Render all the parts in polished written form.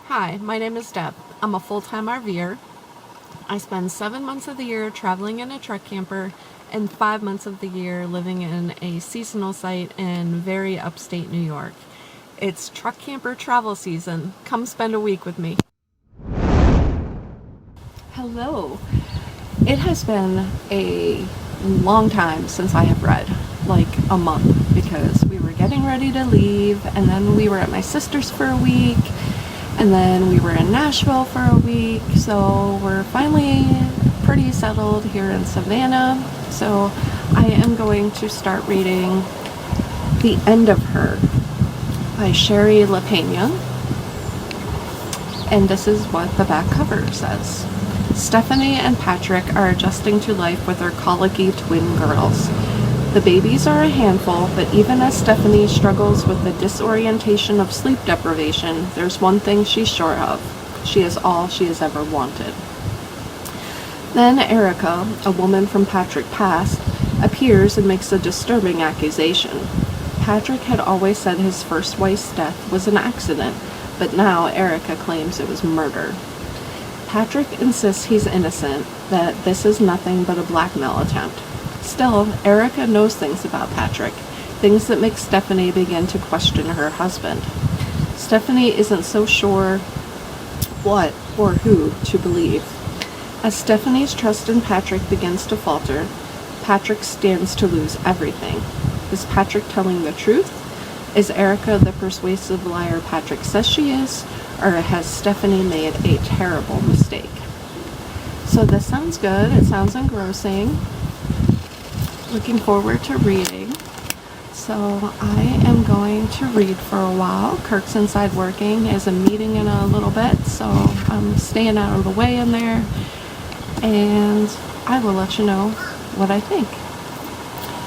Hi, my name is Deb. I'm a full-time RVer. I spend 7 months of the year traveling in a truck camper and 5 months of the year living in a seasonal site in very upstate New York. It's truck camper travel season. Come spend a week with me. Hello. It has been a long time since I have read, like a month, because we were getting ready to leave and then we were at my sister's for a week. And then we were in Nashville for a week, so we're finally pretty settled here in Savannah. So I am going to start reading The End of Her by Sherry LaPena. And this is what the back cover says. Stephanie and Patrick are adjusting to life with their colicky twin girls. The babies are a handful, but even as Stephanie struggles with the disorientation of sleep deprivation, there's one thing she's sure of. She is all she has ever wanted. Then Erica, a woman from Patrick's past, appears and makes a disturbing accusation. Patrick had always said his first wife's death was an accident, but now Erica claims it was murder. Patrick insists he's innocent, that this is nothing but a blackmail attempt. Still, Erica knows things about Patrick, things that make Stephanie begin to question her husband. Stephanie isn't so sure what or who to believe. As Stephanie's trust in Patrick begins to falter, Patrick stands to lose everything. Is Patrick telling the truth? Is Erica the persuasive liar Patrick says she is? Or has Stephanie made a terrible mistake? So this sounds good. It sounds engrossing. Looking forward to reading. So I am going to read for a while. Kirk's inside working. There's a meeting in a little bit, so I'm staying out of the way in there, and I will let you know what I think.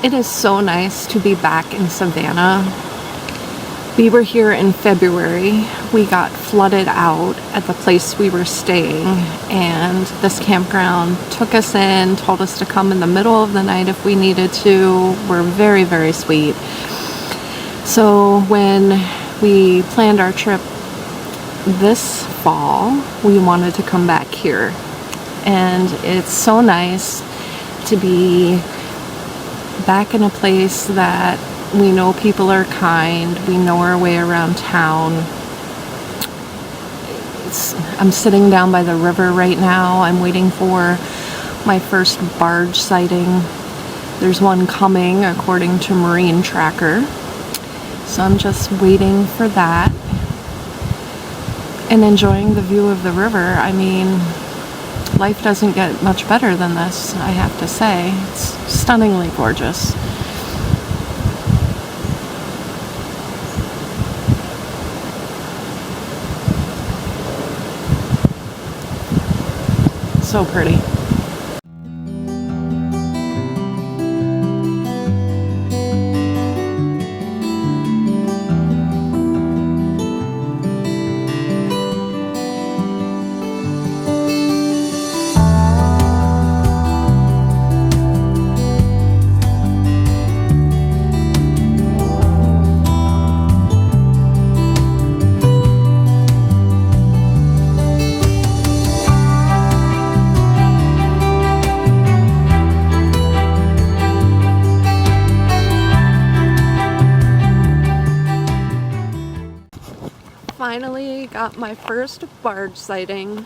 It is so nice to be back in Savannah. We were here in February. We got flooded out at the place we were staying, and this campground took us in, told us to come in the middle of the night if we needed to. We're very, very sweet. So when we planned our trip this fall, we wanted to come back here. And it's so nice to be back in a place that we know people are kind. We know our way around town. I'm sitting down by the river right now. I'm waiting for my first barge sighting. There's one coming according to Marine Tracker. So I'm just waiting for that and enjoying the view of the river. I mean, life doesn't get much better than this, I have to say. It's stunningly gorgeous. So pretty. Finally got my first barge sighting.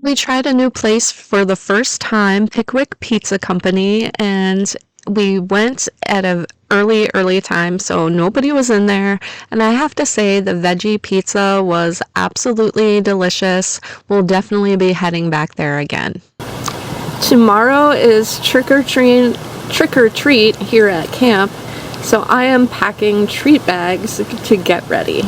We tried a new place for the first time, Pickwick Pizza Company, and we went at a early time, so nobody was in there. And I have to say, the veggie pizza was absolutely delicious. We'll definitely be heading back there again. Tomorrow is trick or treat here at camp, so I am packing treat bags to get ready.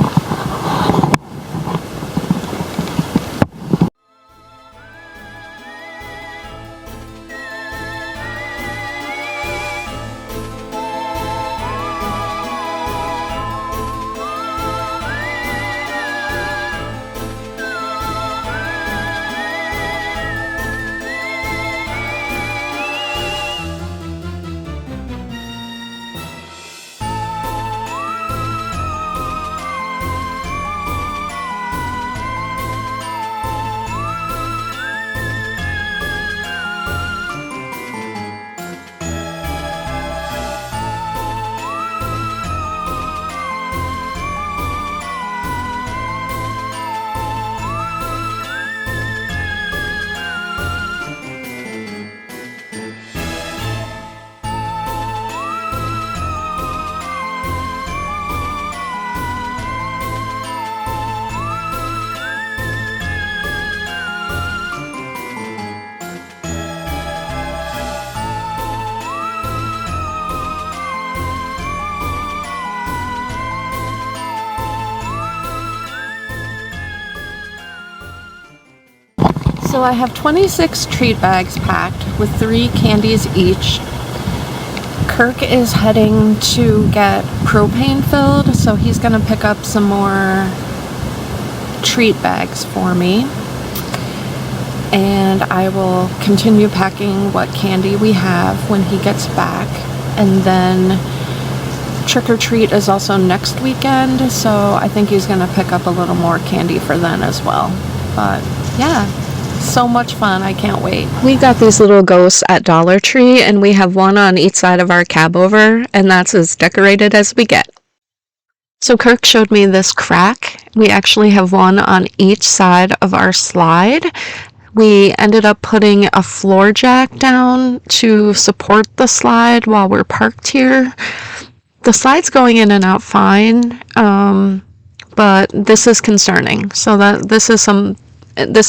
So I have 26 treat bags packed with 3 candies each. Kirk is heading to get propane filled, so he's gonna pick up some more treat bags for me. And I will continue packing what candy we have when he gets back. And then trick or treat is also next weekend, so I think he's gonna pick up a little more candy for then as well. But yeah. So much fun. I can't wait. We got these little ghosts at Dollar Tree, and we have one on each side of our cab over, and that's as decorated as we get. So Kirk showed me this crack. We actually have one on each side of our slide. We ended up putting a floor jack down to support the slide while we're parked here. The slide's going in and out fine, but this is concerning. So that this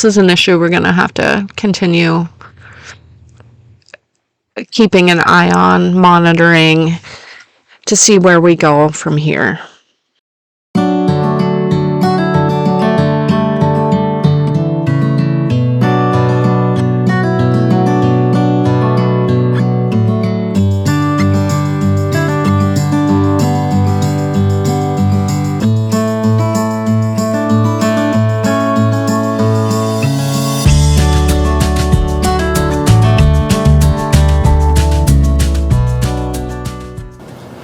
is an issue we're going to have to continue keeping an eye on, monitoring to see where we go from here.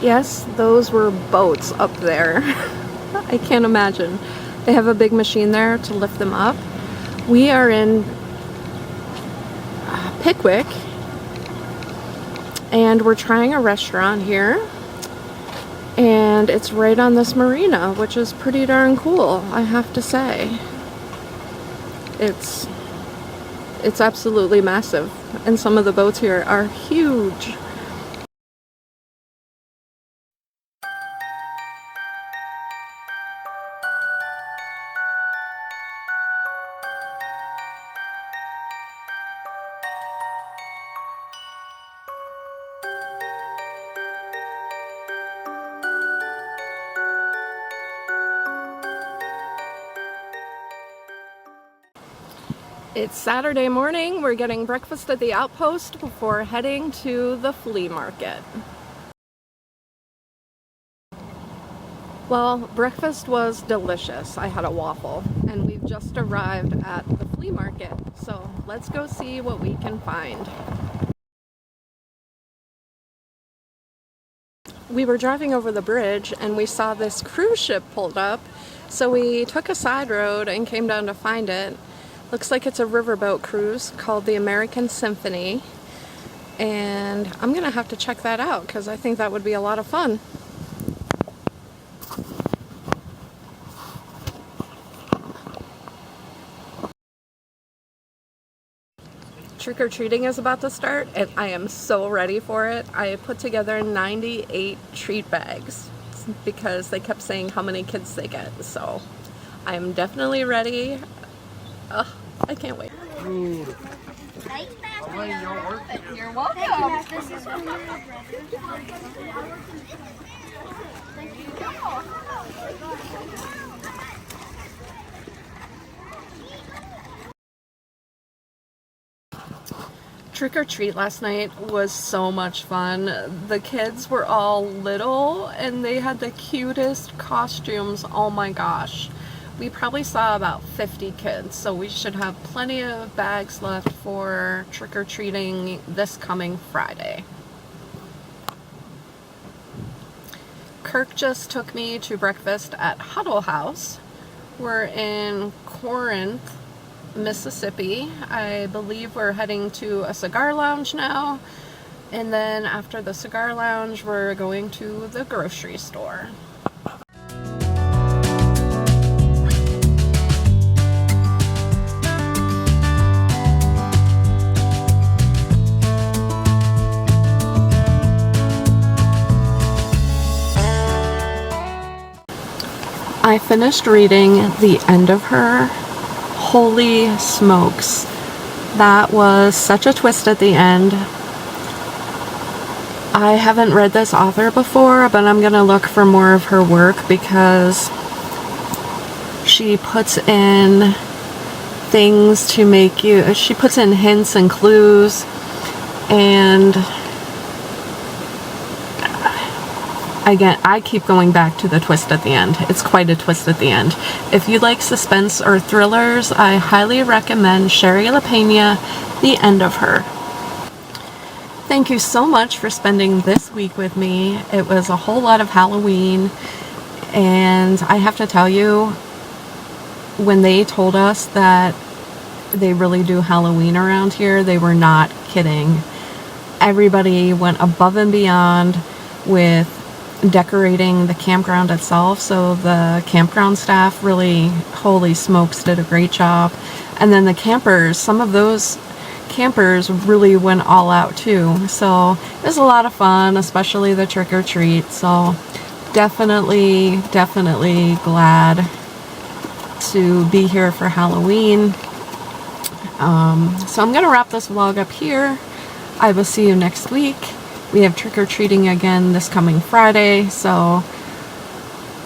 Yes, those were boats up there. I can't imagine. They have a big machine there to lift them up. We are in Pickwick, and we're trying a restaurant here. And it's right on this marina, which is pretty darn cool, I have to say. It's absolutely massive, and some of the boats here are huge. It's Saturday morning. We're getting breakfast at the outpost before heading to the flea market. Well, breakfast was delicious. I had a waffle, and we've just arrived at the flea market. So let's go see what we can find. We were driving over the bridge and we saw this cruise ship pulled up. So we took a side road and came down to find it. Looks like it's a riverboat cruise called the American Symphony, and I'm gonna have to check that out because I think that would be a lot of fun. Trick-or-treating is about to start and I am so ready for it. I put together 98 treat bags because they kept saying how many kids they get, so I'm definitely ready. Ugh, I can't wait. Ooh. Thanks, You're welcome. This is from your brother. Thank you. Trick or treat last night was so much fun. The kids were all little and they had the cutest costumes. Oh my gosh. We probably saw about 50 kids, so we should have plenty of bags left for trick or treating this coming Friday. Kirk just took me to breakfast at Huddle House. We're in Corinth, Mississippi. I believe we're heading to a cigar lounge now, and then after the cigar lounge we're going to the grocery store. I finished reading the end of her. Holy smokes. That was such a twist at the end. I haven't read this author before, but I'm gonna look for more of her work because she puts in things to make you, she puts in hints and clues, and again, I keep going back to the twist at the end. It's quite a twist at the end. If you like suspense or thrillers, I highly recommend Sherry LaPena, The End of Her. Thank you so much for spending this week with me. It was a whole lot of Halloween, and I have to tell you, when they told us that they really do Halloween around here, they were not kidding. Everybody went above and beyond with decorating the campground itself, so the campground staff really, holy smokes, did a great job. And then the campers, some of those campers really went all out too, so it was a lot of fun, especially the trick-or-treat. So definitely glad to be here for Halloween. So I'm gonna wrap this vlog up here. I will see you next week. We have trick-or-treating again this coming Friday, so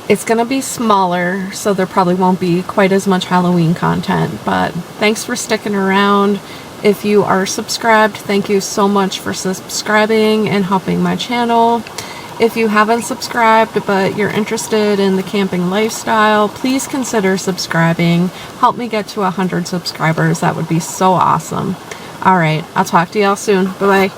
it's gonna be smaller, so there probably won't be quite as much Halloween content, but thanks for sticking around. If you are subscribed, thank you so much for subscribing and helping my channel. If you haven't subscribed but you're interested in the camping lifestyle, please consider subscribing. Help me get to 100 subscribers. That would be so awesome. All right, I'll talk to y'all soon. Bye-bye.